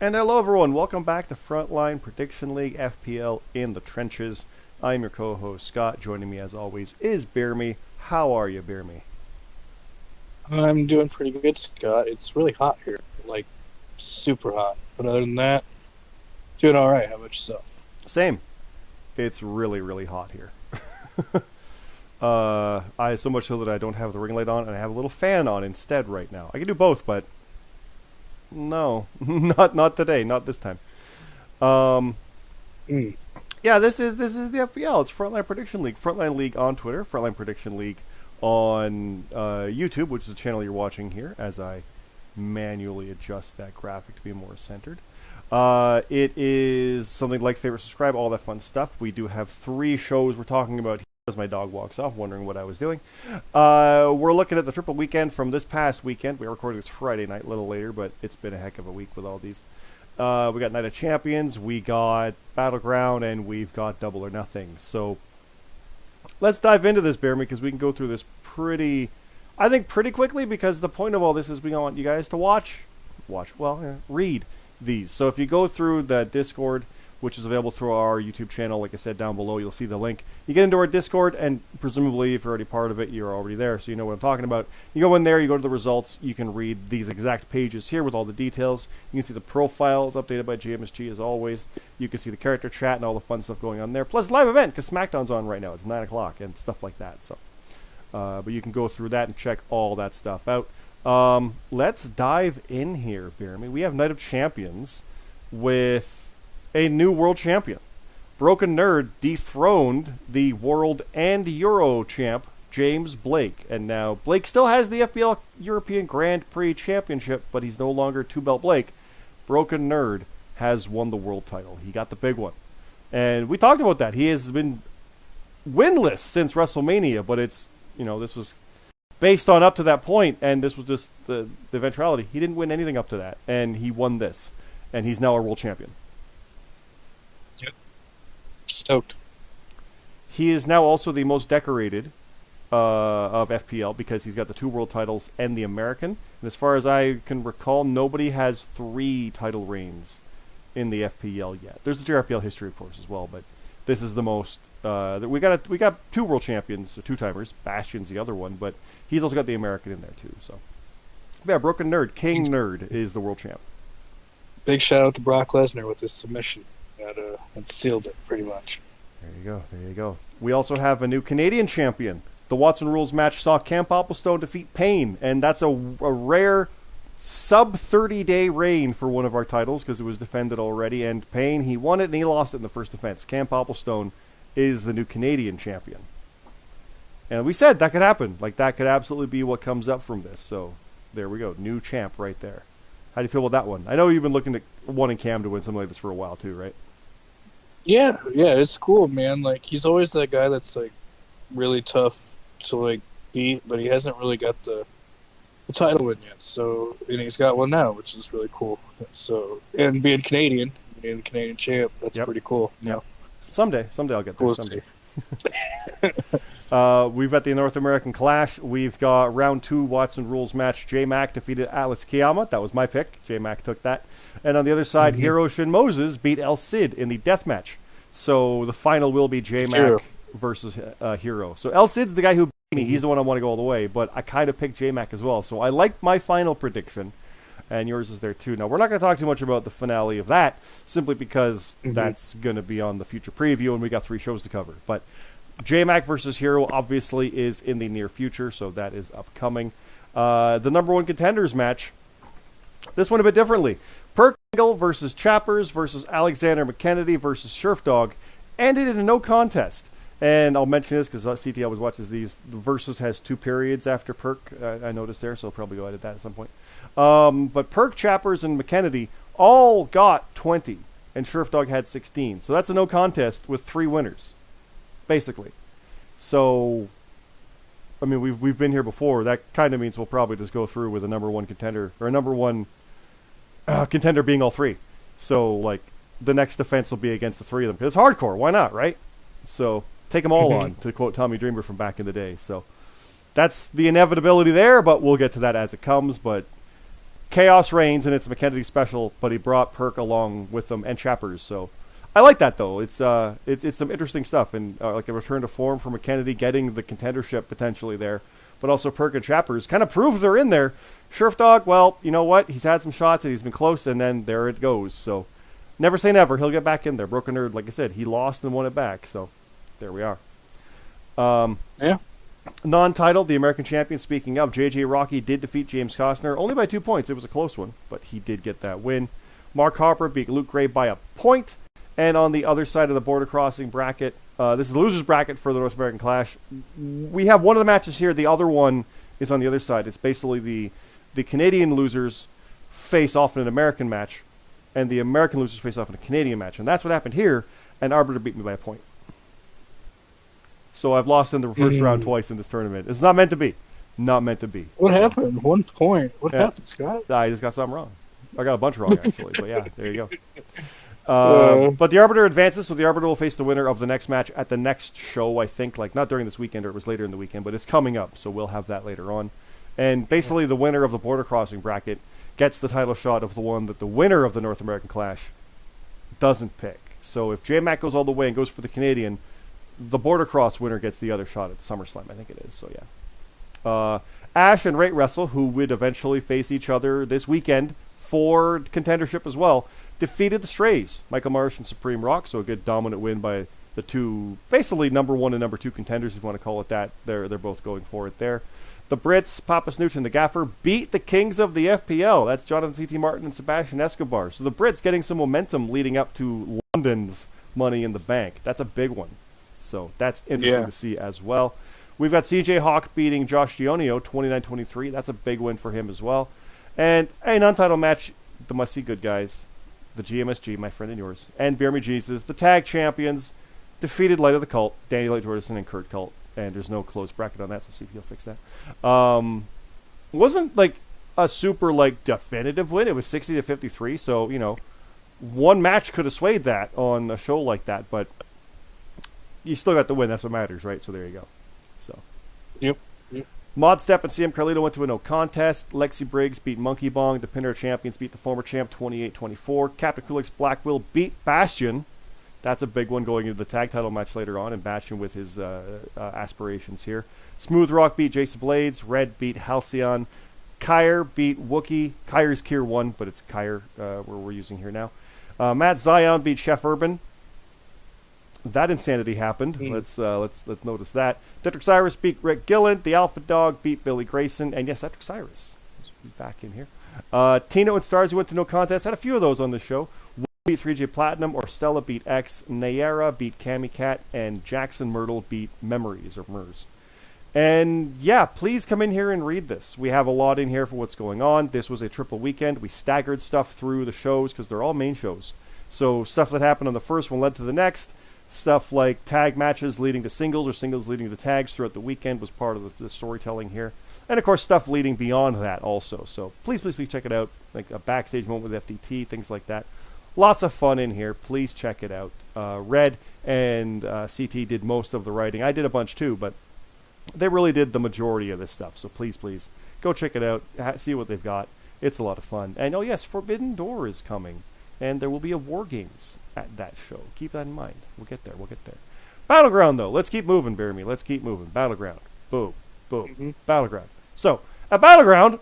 And hello, everyone. Welcome back to Frontline Prediction League FPL in the Trenches. I'm your co-host Scott. Joining me, as always, is BeerMe. How are you, BeerMe? I'm doing pretty good, Scott. It's really hot here, like super hot. But other than that, doing all right. How about yourself? Same. It's really, really hot here. I so much so that I don't have the ring light on, and I have a little fan on instead right now. I can do both, but no, not today, not this time. Um, Mm. yeah, this is the FPL. It's Frontline Prediction League. Frontline League on Twitter. Frontline Prediction League on YouTube, which is the channel you're watching here. As I manually adjust that graphic to be more centered. It is something like, favorite, subscribe, all that fun stuff. We do have 3 shows we're talking about here as my dog walks off, wondering what I was doing. We're looking at the triple weekend from this past weekend. We recorded this Friday night, a little later, but it's been a heck of a week with all these. We got Night of Champions, we got Battleground, and we've got Double or Nothing. So let's dive into this, Bear Me, because we can go through this pretty quickly, because the point of all this is we want you guys to read these. So if you go through the Discord, which is available through our YouTube channel, like I said down below, you'll see the link. You get into our Discord, and presumably if you're already part of it, you're already there, so you know what I'm talking about. You go in there, you go to the results, you can read these exact pages here with all the details. You can see the profiles updated by GMSG as always. You can see the character chat and all the fun stuff going on there. Plus live event, because SmackDown's on right now. It's 9 o'clock and stuff like that. So, but you can go through that and check all that stuff out. Let's dive in here, Jeremy. We have Night of Champions with a new world champion. Broken Nerd dethroned the world and Euro champ, James Blake. And now Blake still has the FPL European Grand Prix Championship, but he's no longer 2-belt Blake. Broken Nerd has won the world title. He got the big one. And we talked about that. He has been winless since WrestleMania, but it's, this was based on up to that point, and this was just the eventuality. He didn't win anything up to that, and he won this. And he's now a world champion. Yep. Stoked. He is now also the most decorated of FPL, because he's got the 2 world titles and the American. And as far as I can recall, nobody has 3 title reigns in the FPL yet. There's the FPL history, of course, as well, but this is the most. We got 2 world champions, so 2-timers. Bastion's the other one, but he's also got the American in there too. So, yeah, Broken Nerd, King Nerd is the world champ. Big shout out to Brock Lesnar with his submission. That sealed it pretty much. There you go. There you go. We also have a new Canadian champion. The Watson Rules match saw Camp Opplestone defeat Payne, and that's a rare sub-30-day reign for one of our titles, because it was defended already. And Payne, he won it and he lost it in the first defense. Camp Opplestone is the new Canadian champion. And we said that could happen. Like, that could absolutely be what comes up from this. So there we go. New champ right there. How do you feel about that one? I know you've been looking at wanting Cam to win something like this for a while too, right? Yeah, it's cool, man. Like, he's always that guy that's like really tough to like beat, but he hasn't really got the title win yet. So, and he's got one now, which is really cool. So, and being Canadian, being the Canadian champ, that's pretty cool. Yeah. Someday I'll get there. Cool. Someday. We've got the North American Clash. We've got round 2 Watson Rules match. J-Mac defeated Atlas Kiyama. That was my pick. J-Mac took that. And on the other side, Hiroshi Moses beat El Cid in the death match. So the final will be J-Mac versus Hero. So El Cid's the guy who beat me. He's the one I want to go all the way. But I kind of picked J-Mac as well. So I like my final prediction. And yours is there too. Now, we're not going to talk too much about the finale of that, simply because that's going to be on the future preview, and we got 3 shows to cover. But J-Mac versus Hero obviously is in the near future, so that is upcoming. The number 1 contenders match, this one a bit differently. Perkingle versus Chappers versus Alexander McKennedy versus Sherfdog ended in a no contest. And I'll mention this because CT always watches these. The versus has 2 periods after Perk, I noticed there, so I'll probably go edit that at some point. But Perk, Chappers, and McKennedy all got 20, and Sherfdog had 16. So that's a no contest with 3 winners, basically. So, I mean, we've been here before. That kind of means we'll probably just go through with a number 1 contender, or a number 1 contender being all 3. So, like, the next defense will be against the 3 of them. It's hardcore. Why not, right? So, take them all on, to quote Tommy Dreamer from back in the day. So, that's the inevitability there, but we'll get to that as it comes. But Chaos reigns, and it's a McKennedy special, but he brought Perk along with them and Chappers. So I like that, though. It's some interesting stuff, and like a return to form for McKennedy, getting the contendership potentially there, but also Perk and Chappers kind of prove they're in there. Dog, well, you know what? He's had some shots, and he's been close, and then there it goes. So never say never. He'll get back in there. Broken Nerd, like I said, he lost and won it back. So there we are. Yeah. Non-title, the American champion, speaking of, JJ Rocky did defeat James Costner, only by 2 points. It was a close one, but he did get that win. Mark Harper beat Luke Gray by a point. And on the other side of the border crossing bracket, this is the loser's bracket for the North American Clash. We have one of the matches here. The other one is on the other side. It's basically the Canadian losers face off in an American match, and the American losers face off in a Canadian match. And that's what happened here, and Arbiter beat me by a point. So I've lost in the first round twice in this tournament. It's not meant to be. Not meant to be. What happened? 1 point. What happened, Scott? I just got something wrong. I got a bunch wrong, actually. But yeah, there you go. But the Arbiter advances, so the Arbiter will face the winner of the next match at the next show, I think. Like, not during this weekend, or it was later in the weekend, but it's coming up, so we'll have that later on. And basically, the winner of the border crossing bracket gets the title shot of the one that the winner of the North American Clash doesn't pick. So if J-Mac goes all the way and goes for the Canadian, the border cross winner gets the other shot at SummerSlam, I think it is. So yeah. Ash and Rate Wrestle, who would eventually face each other this weekend for contendership as well, defeated the Strays, Michael Marsh and Supreme Rock. So a good dominant win by the two, basically number 1 and number 2 contenders, if you want to call it that. They're both going for it there. The Brits, Papa Snooch and the Gaffer, beat the kings of the FPL. That's Jonathan C.T. Martin and Sebastian Escobar. So the Brits getting some momentum leading up to London's Money in the Bank. That's a big one. So that's interesting to see as well. We've got CJ Hawk beating Josh Gionio 29-23. That's a big win for him as well. And an untitled match, the must-see good guys, the GMSG, my friend and yours, and BeerMe Jesus, the tag champions, defeated Light of the Cult, Danny Light Jordison and Kurt Cult. And there's no closed bracket on that, so see if he'll fix that. Wasn't like a super like definitive win. It was 60-53, so you know, one match could have swayed that on a show like that, but you still got the win. That's what matters, right? So there you go. So, yep. Mod Step and CM Carlito went to a no contest. Lexi Briggs beat Monkey Bong. The Pinner champions beat the former champ 28-24. Captain Kulix Black Will beat Bastion. That's a big one going into the tag title match later on, and Bastion with his aspirations here. Smooth Rock beat Jason Blades. Red beat Halcyon. Kyre beat Wookie. Kyre's Kier 1, but it's Kyre where we're using here now. Matt Zion beat Chef Urban. That insanity happened. Let's notice that. Detrick Cyrus beat Rick Gillen. The Alpha Dog beat Billy Grayson. And yes, Detrick Cyrus is back in here. Tino and Stars, who went to no contest. Had a few of those on the show. Beat 3J Platinum, or Stella beat X, Nayara beat Cammy Cat, and Jackson Myrtle beat Memories, or Mers. And yeah, please come in here and read this. We have a lot in here for what's going on. This was a triple weekend. We staggered stuff through the shows because they're all main shows. So stuff that happened on the first one led to the next. Stuff like tag matches leading to singles or singles leading to tags throughout the weekend was part of the storytelling here. And of course, stuff leading beyond that also. So please check it out. Like a backstage moment with FDT, things like that. Lots of fun in here. Please check it out. Red and CT did most of the writing. I did a bunch too, but they really did the majority of this stuff. So please go check it out. See what they've got. It's a lot of fun. And oh yes, Forbidden Door is coming. And there will be a War Games at that show. Keep that in mind. We'll get there. Battleground, though. Let's keep moving, BeerMe. Let's keep moving. Battleground. Boom. Battleground. So, at Battleground,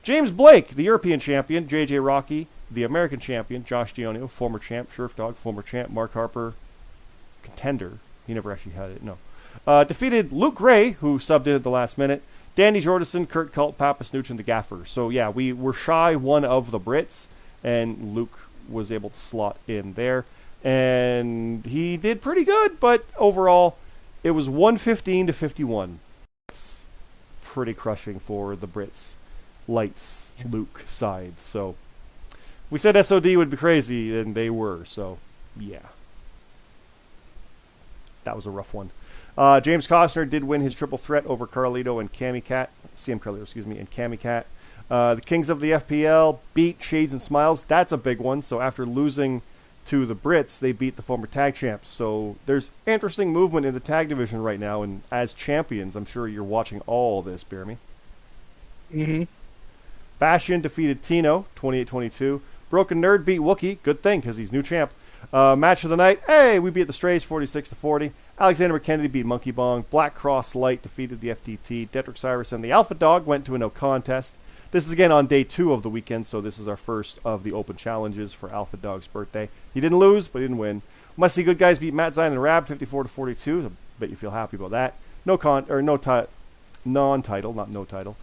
James Blake, the European champion, JJ Rocky, the American champion, Josh Dionio, former champ, Dog, former champ, Mark Harper, contender. He never actually had it, no. Defeated Luke Gray, who subbed in at the last minute, Danny Jordison, Kurt Cult, Papa Snooch, and the Gaffer. So, yeah, we were shy one of the Brits, and Luke was able to slot in there. And he did pretty good, but overall, it was 115-51. That's pretty crushing for the Brits. Lights, Luke side. So, we said SOD would be crazy, and they were. So, yeah. That was a rough one. James Costner did win his triple threat over Carlito and CM Carlito, and Cammy Cat. The Kings of the FPL beat Shades and Smiles. That's a big one. So after losing to the Brits, they beat the former tag champs. So there's interesting movement in the tag division right now. And as champions, I'm sure you're watching all this, BeerMe. Bastion defeated Tino, 28-22. Broken Nerd beat Wookie. Good thing, because he's new champ. Match of the night. Hey, we beat the Strays 46-40. Alexander McKennedy beat Monkey Bong. Black Cross Light defeated the FDT. Detrick Cyrus and the Alpha Dog went to a no contest. This is again on day 2 of the weekend, so this is our first of the open challenges for Alpha Dog's birthday. He didn't lose, but he didn't win. Must See Good Guys beat Matt Zion and Rab 54-42. I bet you feel happy about that. Non-title, not no title.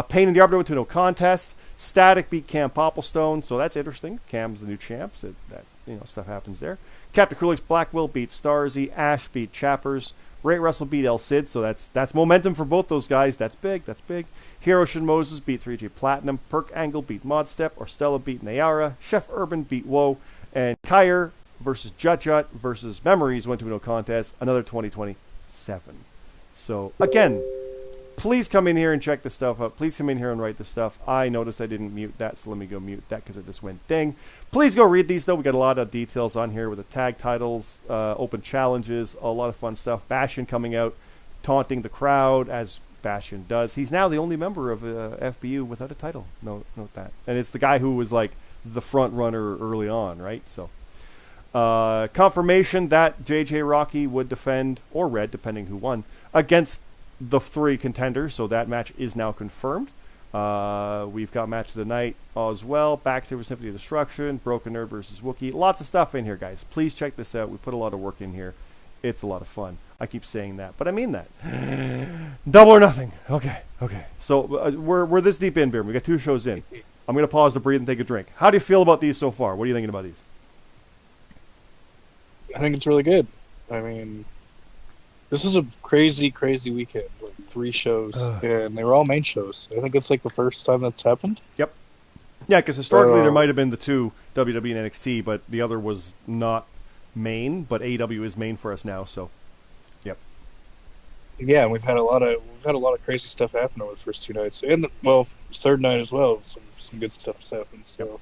Payne and the Arbiter went to no contest. Static beat Cam Popplestone, so that's interesting. Cam's the new champ, so that stuff happens there. Captain Krulix Blackwell beat Starzy. Ash beat Chappers. Ray Russell beat El Cid, so that's momentum for both those guys. That's big. Hiroshi Moses beat 3J Platinum. Perk Angle beat Modstep. Orstella beat Nayara. Chef Urban beat Woe. And Kyer versus Jut versus Memories went to no contest. Another 2027. So, again, please come in here and check this stuff out. Please come in here and write this stuff. I noticed I didn't mute that, so let me go mute that because it just went ding. Please go read these, though. We got a lot of details on here with the tag titles, open challenges, a lot of fun stuff. Bastion coming out, taunting the crowd, as Bastion does. He's now the only member of FBU without a title. Note that. And it's the guy who was, like, the front runner early on, right? So, confirmation that JJ Rocky would defend, or Red, depending who won, against the 3 contenders, so that match is now confirmed. We've got match of the night as well. Backsaber Symphony of Destruction, Broken Nerd versus Wookiee. Lots of stuff in here, guys. Please check this out. We put a lot of work in here. It's a lot of fun. I keep saying that, but I mean that. Double or nothing. Okay. So we're this deep in, Beer. We got 2 shows in. I'm going to pause to breathe and take a drink. How do you feel about these so far? What are you thinking about these? I think it's really good. I mean, this is a crazy weekend. Like 3 shows, and they were all main shows. I think it's like the first time that's happened. Yep. Yeah, because historically there might have been the 2 WWE and NXT, but the other was not main. But AEW is main for us now, so yep. Yeah, and we've had a lot of crazy stuff happen over the first 2 nights, and third night as well. Some good stuff has happened. So.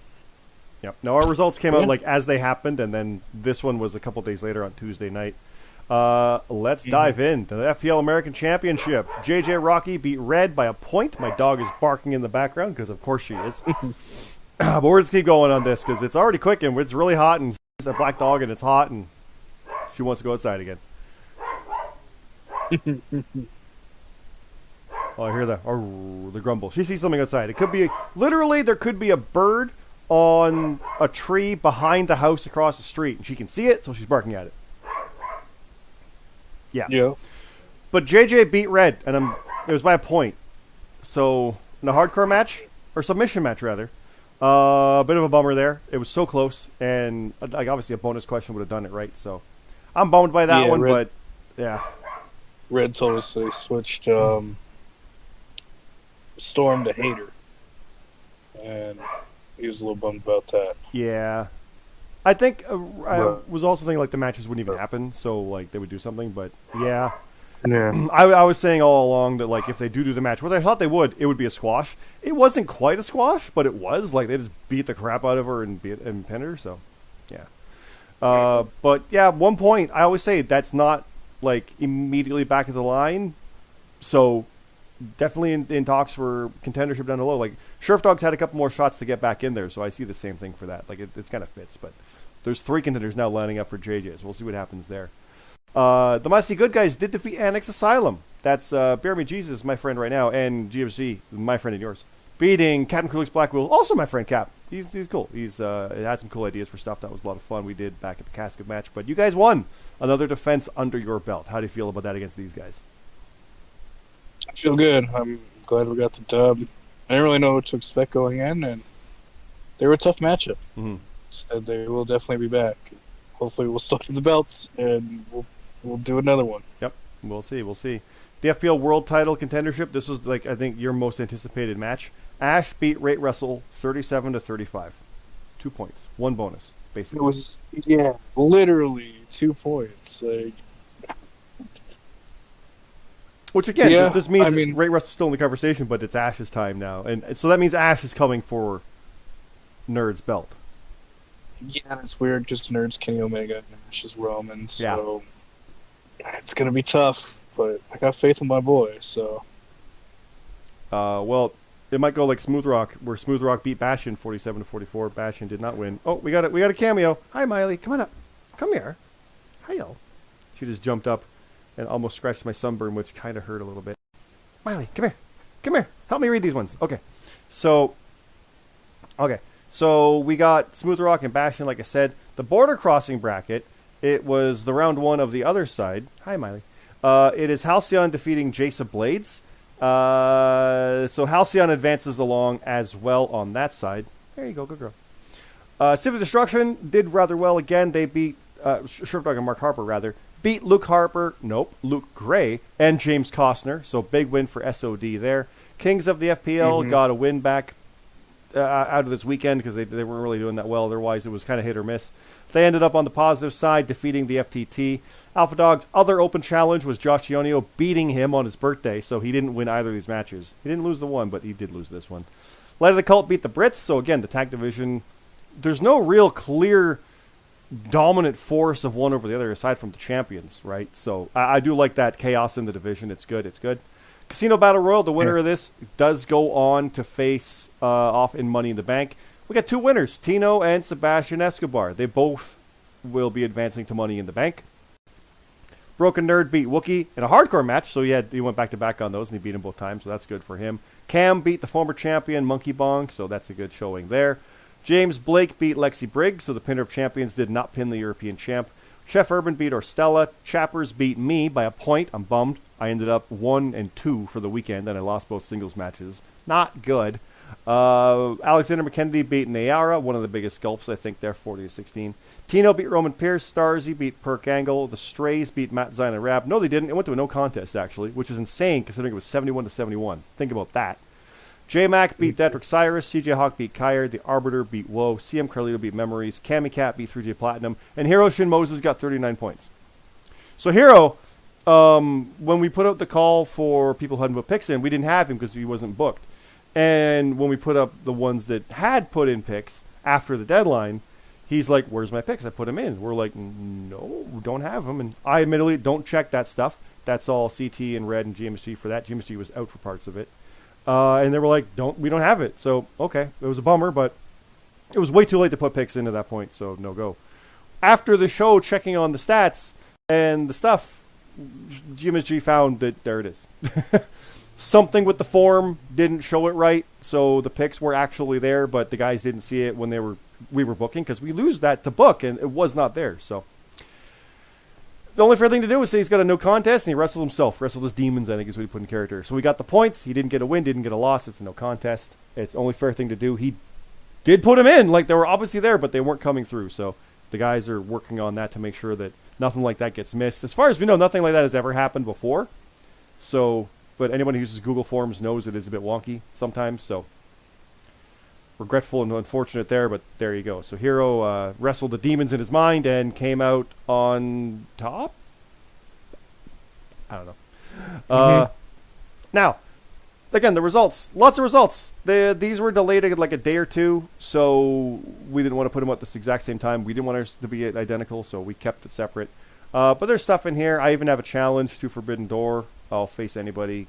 Yep. Now our results came out like as they happened, and then this one was a couple days later on Tuesday night. Let's dive in to the FPL American Championship. JJ Rocky beat Red by a point. My dog is barking in the background because of course she is. But we're just keep going on this because it's already quick and it's really hot, and it's a black dog and it's hot and she wants to go outside again. Oh, I hear the grumble. She sees something outside. It could be there could be a bird on a tree behind the house across the street, and she can see it, so she's barking at it. Yeah. But JJ beat Red, and it was by a point. So, in a hardcore match, or submission match rather, a bit of a bummer there. It was so close, and like obviously a bonus question would have done it right. So, I'm bummed by that one, but yeah. Red told us they switched Storm to Hater, and he was a little bummed about that. Yeah. I think I was also thinking like the matches wouldn't even happen, so like they would do something. But yeah. I was saying all along that like if they do the match, what I thought they would, it would be a squash. It wasn't quite a squash, but it was like they just beat the crap out of her and pinned her. So yeah. But yeah, 1 point. I always say that's not like immediately back of the line. So definitely in talks for contendership down the low. Like Sheriff Dog's had a couple more shots to get back in there, so I see the same thing for that. Like it kind of fits, but there's 3 contenders now lining up for JJ's. We'll see what happens there. The Must See Good Guys did defeat Annex Asylum. That's BeerMe Jesus, my friend right now, and GFC, my friend and yours, beating Captain Krulix Blackwell, also my friend Cap. He's cool. He's had some cool ideas for stuff. That was a lot of fun we did back at the casket match. But you guys won another defense under your belt. How do you feel about that against these guys? I feel good. I'm glad we got the dub. I didn't really know what to expect going in, and they were a tough matchup. Mm-hmm. So they will definitely be back. Hopefully we'll stick to the belts, and we'll do another one. Yep, we'll see. The FPL World Title contendership. This was like I think your most anticipated match. Ash beat Rate Russell 37-35. 2 points, 1 bonus, basically. It was literally 2 points. Which again, this means Ray Russell's still in the conversation, but it's Ash's time now, and so that means Ash is coming for Nerd's belt. Yeah, that's weird. Just Nerd's Kenny Omega and Ash is Roman, so it's gonna be tough. But I got faith in my boy, so. Well, It might go like Smooth Rock, where Smooth Rock beat Bastion 47-44. Bastion did not win. Oh, we got a cameo. Hi, Miley. Come on up. Come here. Hi-yo. She just jumped up and almost scratched my sunburn, which kind of hurt a little bit. Miley, come here. Come here. Help me read these ones. Okay. So we got Smooth Rock and Bastion, like I said. The border crossing bracket, it was the round 1 of the other side. Hi, Miley. It is Halcyon defeating Jace of Blades. So Halcyon advances along as well on that side. There you go, good girl. Civic Destruction did rather well again. They beat Shrimpdog and Mark Harper, rather. Beat Luke Gray, and James Costner. So big win for SOD there. Kings of the FPL got a win back out of this weekend because they weren't really doing that well. Otherwise, it was kind of hit or miss. They ended up on the positive side, defeating the FTT. Alpha Dog's other open challenge was Josh Ionio beating him on his birthday, so he didn't win either of these matches. He didn't lose the one, but he did lose this one. Light of the Cult beat the Brits, so again, the tag division, there's no real clear dominant force of one over the other aside from the champions, right? So I do like that chaos in the division. It's good. Casino Battle Royal, the winner of this does go on to face off in Money in the Bank. We got 2 winners, Tino and Sebastian Escobar. They both will be advancing to Money in the Bank. Broken Nerd beat Wookie in a hardcore match, so he went back-to-back on those, and he beat him both times, so that's good for him. Cam beat the former champion, Monkey Bong, so that's a good showing there. James Blake beat Lexi Briggs, so the pinner of champions did not pin the European champ. Chef Urban beat Orstella. Chappers beat me by a point. I'm bummed. I ended up 1 and 2 for the weekend, and I lost both singles matches. Not good. Alexander McKennedy beat Nayara, one of the biggest gulfs, I think, there, 40-16. Tino beat Roman Pierce. Starzy beat Perk Angle. The Strays beat Matt Zine and Rab. No, they didn't. It went to a no contest, actually, which is insane considering it was 71-71. Think about that. J-Mac beat Detrick Cyrus. CJ Hawk beat Kyard. The Arbiter beat Woe. CM Carlito beat Memories. Cammy Cat beat 3J Platinum. And Hero Shin Moses got 39 points. So Hero, when we put out the call for people who hadn't put picks in, we didn't have him because he wasn't booked. And when we put up the ones that had put in picks after the deadline, he's like, where's my picks? I put him in. We're like, no, we don't have them. And I admittedly don't check that stuff. That's all CT and Red and GMSG for that. GMSG was out for parts of it. And they were like, we don't have it. So, okay, it was a bummer, but it was way too late to put picks in at that point, so no go. After the show, checking on the stats and the stuff, GMSG found that there it is. Something with the form didn't show it right, so the picks were actually there, but the guys didn't see it when we were booking, because we lose that to book, and it was not there, so. The only fair thing to do is say he's got a no contest, and he wrestled himself. Wrestled his demons, I think is what he put in character. So we got the points. He didn't get a win, didn't get a loss. It's a no contest. It's the only fair thing to do. He did put him in. Like, they were obviously there, but they weren't coming through. So the guys are working on that to make sure that nothing like that gets missed. As far as we know, nothing like that has ever happened before. So, but anyone who uses Google Forms knows it is a bit wonky sometimes. So regretful and unfortunate there, but there you go. So Hero wrestled the demons in his mind and came out on top? I don't know. Now, again, the results. Lots of results. These were delayed like a day or two, so we didn't want to put them at this exact same time. We didn't want ours to be identical, so we kept it separate. But there's stuff in here. I even have a challenge to Forbidden Door. I'll face anybody.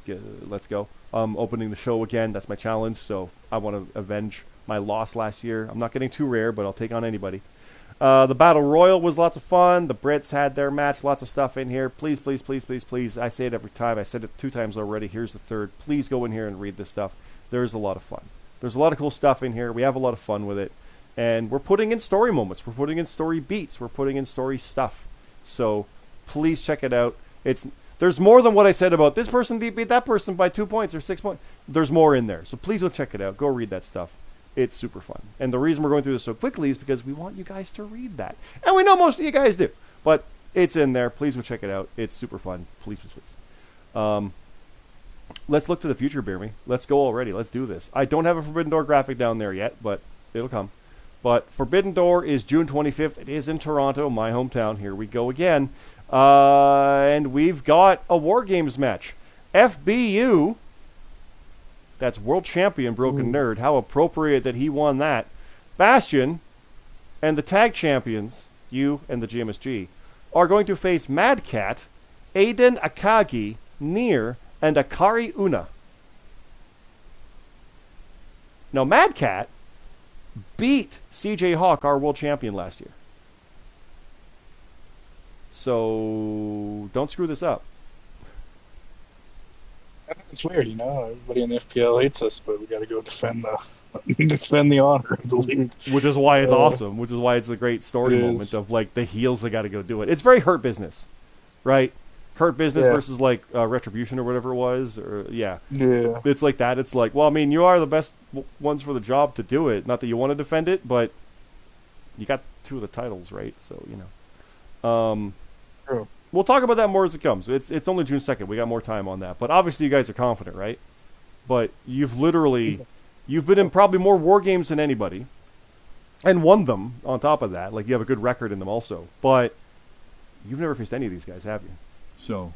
Let's go. Opening the show again. That's my challenge, so I want to avenge my loss last year. I'm not getting too rare, but I'll take on anybody. The Battle Royal was lots of fun. The Brits had their match. Lots of stuff in here. Please, please, please, please, please. I say it every time. I said it 2 times already. Here's the 3rd. Please go in here and read this stuff. There's a lot of fun. There's a lot of cool stuff in here. We have a lot of fun with it. And we're putting in story moments. We're putting in story beats. We're putting in story stuff. So please check it out. There's more than what I said about this person beat that person by 2 points or 6 points. There's more in there. So please go check it out. Go read that stuff. It's super fun. And the reason we're going through this so quickly is because we want you guys to read that. And we know most of you guys do. But it's in there. Please go check it out. It's super fun. Please, please, please. Let's look to the future, BeerMe. Let's go already. Let's do this. I don't have a Forbidden Door graphic down there yet, but it'll come. But Forbidden Door is June 25th. It is in Toronto, my hometown. Here we go again. And we've got a War Games match. FBU... That's World Champion Broken Nerd. How appropriate that he won that. Bastion and the Tag Champions, you and the GMSG, are going to face Mad Cat, Aiden Akagi, Nier, and Akari Una. Now, Mad Cat beat CJ Hawk, our world champion, last year. So don't screw this up. It's weird, you know. Everybody in the FPL hates us, but we got to go defend the honor of the league. Which is why it's awesome. Which is why it's a great story moment of like the heels that got to go do it. It's very Hurt Business, right? Hurt Business versus like Retribution or whatever it was, or yeah. It's like that. It's like, well, I mean, you are the best ones for the job to do it. Not that you want to defend it, but you got 2 of the titles, right? So you know. True. We'll talk about that more as it comes. It's only June 2nd. We got more time on that. But obviously, you guys are confident, right? But you've been in probably more war games than anybody, and won them. On top of that, like you have a good record in them also. But you've never faced any of these guys, have you? So,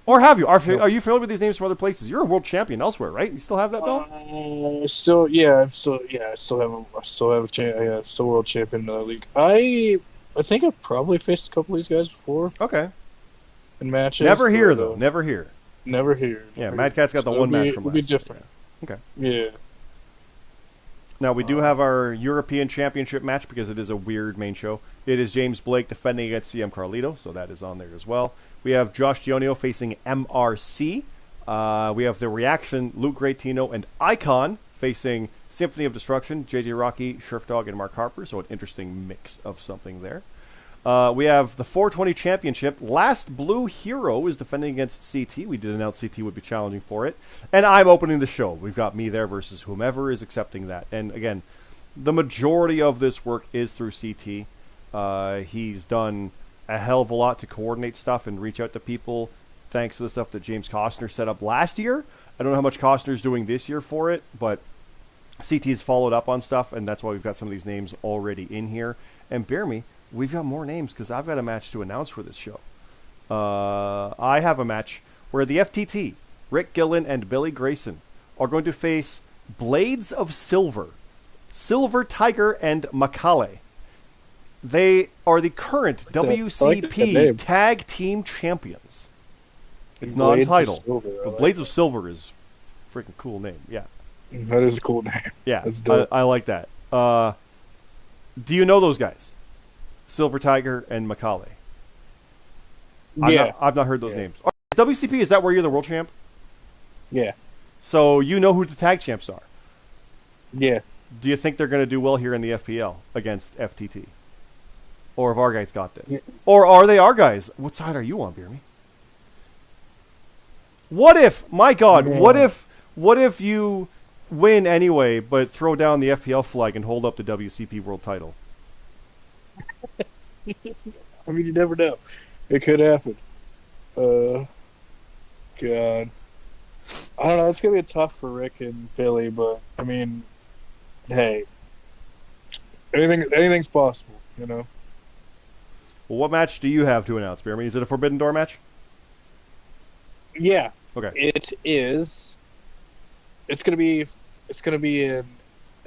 or have you? Are you familiar with these names from other places? You're a world champion elsewhere, right? You still have that belt? I still have a still world champion in the league. I think I've probably faced a couple of these guys before. Okay. In matches. Never here, though. Never here. Never here. Yeah, Mad Cat's got the one match from last year. It'll be different. Yeah. Okay. Yeah. Now, we do have our European Championship match because it is a weird main show. It is James Blake defending against CM Carlito, so that is on there as well. We have Josh Gionio facing MRC. We have the Reaction, Luke Greatino, and Icon facing Symphony of Destruction, JJ Rocky, Sheriff and Mark Harper, so an interesting mix of something there. We have the 420 Championship. Last Blue Hero is defending against CT. We did announce CT would be challenging for it. And I'm opening the show. We've got me there versus whomever is accepting that. And again, the majority of this work is through CT. He's done a hell of a lot to coordinate stuff and reach out to people thanks to the stuff that James Costner set up last year. I don't know how much Costner's doing this year for it, but CT's followed up on stuff, and that's why we've got some of these names already in here. And BeerMe, we've got more names because I've got a match to announce for this show. I have a match where the FTT, Rick Gillen and Billy Grayson, are going to face Blades of Silver, Silver Tiger and Macaulay. They are the current WCP Tag Team Champions. It's non-title. But Blades of Silver is a freaking cool name. Yeah. That is a cool name. Yeah, I like that. Do you know those guys? Silver Tiger and Macaulay. Yeah. I've not heard those names. WCP, is that where you're the world champ? Yeah. So you know who the tag champs are? Yeah. Do you think they're going to do well here in the FPL against FTT? Or have our guys got this? Yeah. Or are they our guys? What side are you on, BeerMe? What if, my God, what if you win anyway, but throw down the FPL flag and hold up the WCP world title? I mean, you never know. It could happen. God. I don't know. It's going to be tough for Rick and Billy, but, I mean, hey. Anything's possible, you know? Well, what match do you have to announce, BeerMe? Is it a Forbidden Door match? Yeah. Okay. It is. It's going to be an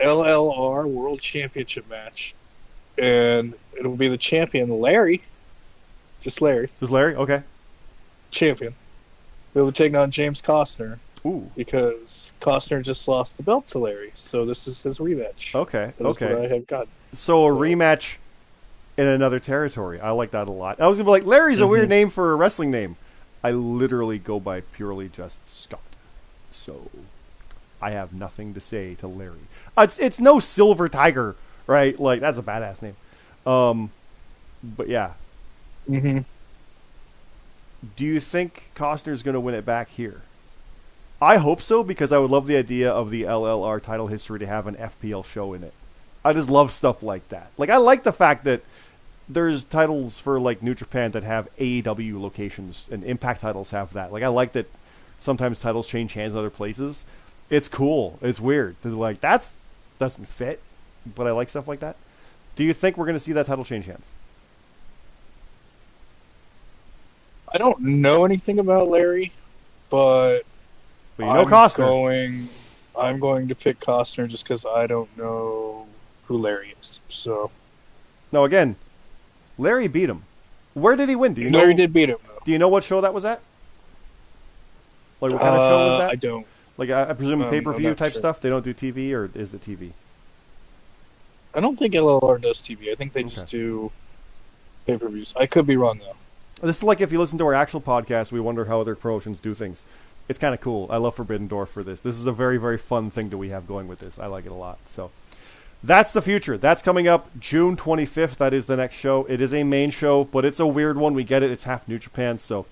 LLR World Championship match. And it'll be the champion, Larry. Just Larry. Just Larry? Okay. Champion. He'll be taking on James Costner. Ooh. Because Costner just lost the belt to Larry. So this is his rematch. Okay. That's what I have got. So a rematch in another territory. I like that a lot. I was going to be like, Larry's a weird name for a wrestling name. I literally go by purely just Scott. So I have nothing to say to Larry. It's no Silver Tiger, right? Like, that's a badass name. But yeah. Mm-hmm. Do you think Costner's going to win it back here? I hope so, because I would love the idea of the LLR title history to have an FPL show in it. I just love stuff like that. Like, I like the fact that there's titles for, like, New Japan that have AEW locations, and Impact titles have that. Like, I like that sometimes titles change hands in other places. It's cool. It's weird. They're like, that doesn't fit, but I like stuff like that. Do you think we're going to see that title change hands? I don't know anything about Larry, but you know Costner. I'm going to pick Costner just because I don't know who Larry is. So, no, again, Larry beat him. Where did he win? Larry did beat him, though. Do you know what show that was at? Like, what kind of show was that? I don't. Like I presume pay-per-view I'm not type sure. stuff. They don't do TV, or is it TV? I don't think LLR does TV. I think they Okay. just do pay-per-views. I could be wrong though. This is like if you listen to our actual podcast, we wonder how other promotions do things. It's kind of cool. I love Forbidden Door for this. This is a very, very fun thing that we have going with this. I like it a lot. So that's the future. That's coming up June 25th. That is the next show. It is a main show, but it's a weird one. We get it. It's half New Japan, so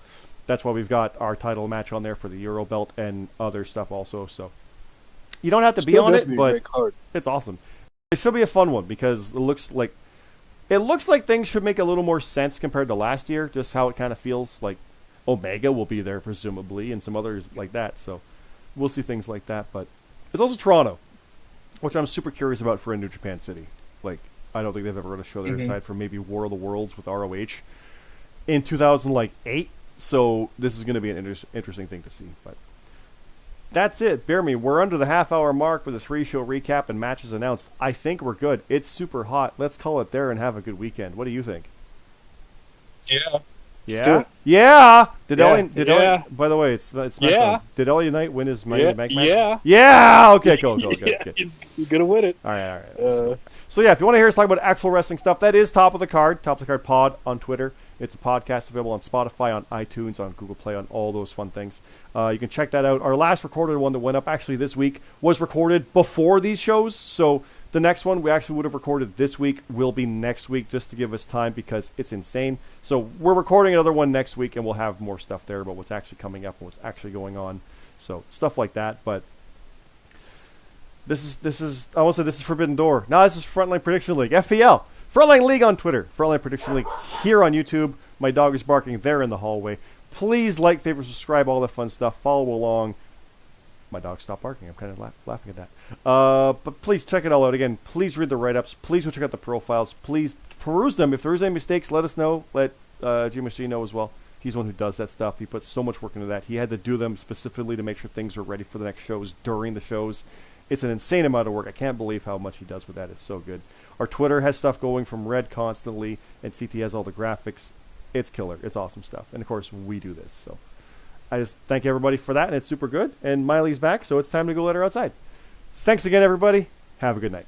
that's why we've got our title match on there for the Euro belt and other stuff also. So you don't have to be Still on does it, be a but great card. it's awesome. It should be a fun one because it looks like things should make a little more sense compared to last year. Just how it kind of feels like Omega will be there presumably, and some others like that. So we'll see things like that. But it's also Toronto, which I'm super curious about for a New Japan City. Like I don't think they've ever run a show there aside from maybe War of the Worlds with ROH in 2008. So this is going to be an interesting thing to see. But that's it. BeerMe, we're under the half-hour mark with a 3-show recap and matches announced. I think we're good. It's super hot. Let's call it there and have a good weekend. What do you think? Yeah. Yeah. Yeah. Did Yeah. Ellie? By the way, it's SmackDown. Yeah. Did Ellie Knight win his Money in the Bank match? Yeah. Yeah. Okay. Cool. Good. Yeah, he's gonna win it. All right. That's cool. So yeah, if you want to hear us talk about actual wrestling stuff, that is Top of the Card Pod on Twitter. It's a podcast available on Spotify, on iTunes, on Google Play, on all those fun things. You can check that out. Our last recorded one that went up actually this week was recorded before these shows. So the next one we actually would have recorded this week will be next week just to give us time because it's insane. So we're recording another one next week and we'll have more stuff there about what's actually coming up and what's actually going on. So stuff like that. But this is I want to say this is Forbidden Door. No, this is Frontline Prediction League. FPL. Frontline League on Twitter. Frontline Prediction League here on YouTube. My dog is barking there in the hallway. Please like, favorite, subscribe, all that fun stuff. Follow along. My dog stopped barking. I'm kind of laughing at that. But please check it all out. Again, please read the write-ups. Please go check out the profiles. Please peruse them. If there is any mistakes, let us know. Let GMSG know as well. He's the one who does that stuff. He puts so much work into that. He had to do them specifically to make sure things are ready for the next shows during the shows. It's an insane amount of work. I can't believe how much he does with that. It's so good. Our Twitter has stuff going from Red constantly, and CT has all the graphics. It's killer. It's awesome stuff. And, of course, we do this. So I just thank everybody for that, and it's super good. And Miley's back, so it's time to go let her outside. Thanks again, everybody. Have a good night.